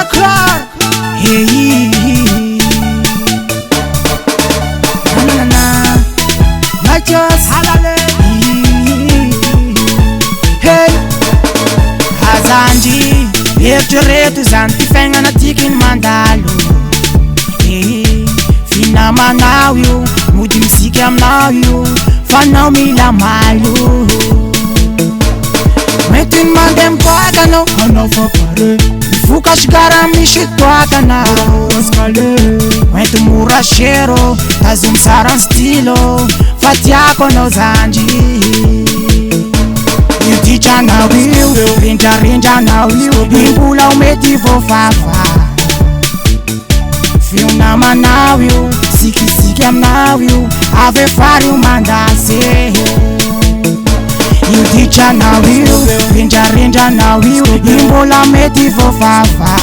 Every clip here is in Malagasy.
Dakar. Hey, na not just halale. Hey, Azanji, eritrereto zany ty fiaignana tikiny mandalo. Hey, finamanao io, mody misiky aminao io, fanao mila malo. Mety mandeha miboaka anao, anao fa pare mifokatsy gara misy toakana. Mety mora sero, tazomy sara stylo, fa tiako anao zanjy. Io ditranao io, rindrarindranao io, imbola ho mety voafafa. Fionamanao io, sikisiky aminao io, ave fary io mandase. Io ditranao io, rindrarindranao io, imbola mety voafafa.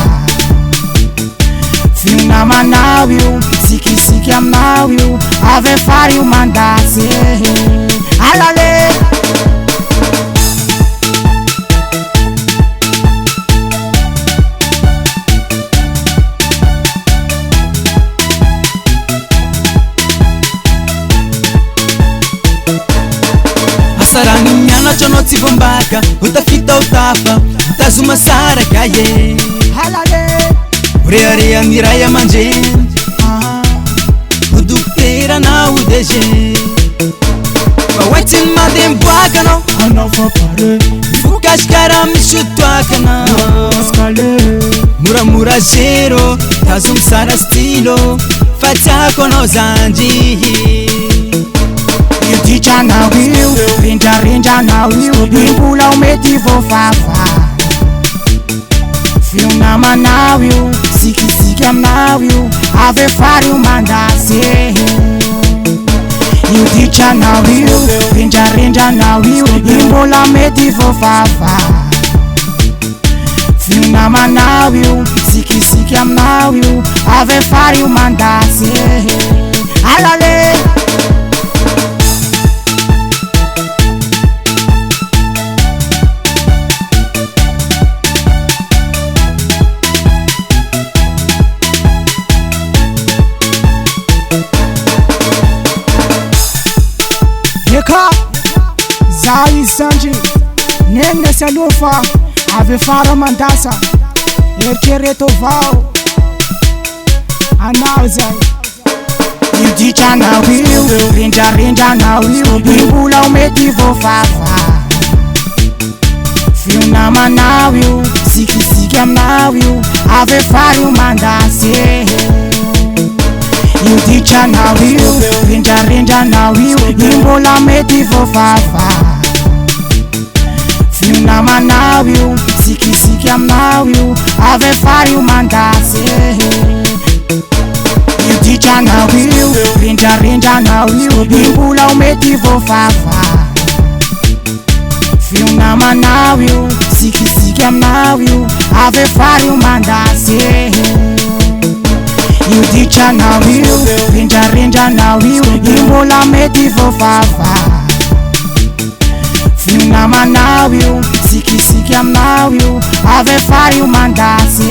Fionamanao io, sikisiky aminao io, ave fary io mandase. Alale. Sarani mianatra anao tsy vombaka, ho tafita ho tafa, tazoma sara kaye. Halale. Rearea miray aman-dreny, ho dokotera na ho DG. Fa hoaitsy ny mandeha miboaka anao, anao fa pare mifokatsy karaha misy toakana. Moramora zero, tazomy sara stylo, fa tiako anao zanjy. Io ditranao io, rindrarindranao io, imbola ho mety voafafa. Fionamanao io, sikisiky aminao io, ave fary io mandase. Io ditranao io, rindrarindranao io, imbola mety voafafa. Fionamanao io, sikisiky aminao io, ave fary io mandase. Alale. Eka, za izy sanji, nenina sy aloha fa ave fara mandasa. Eritrereto avao anao zay. Io ditranao io, rindrarindranao io, imbola ho mety voafafa. Fionamanao io, sikisiky aminao io, ave fary io mandase. Io ditranao io, rindrarindranao io, imbola mety voafafa. Fionamanao io, sikisiky aminao io, ave fary io mandase. Io ditranao io, rindrarindranao io, imbola ho mety voafafa. Fionamanao io, sikisiky aminao io, ave fary io mandase. Io ditranao io, rindrarindranao io, imbola mety voafafa. Fionamanao io, sikisiky aminao io, ave fary io mandase.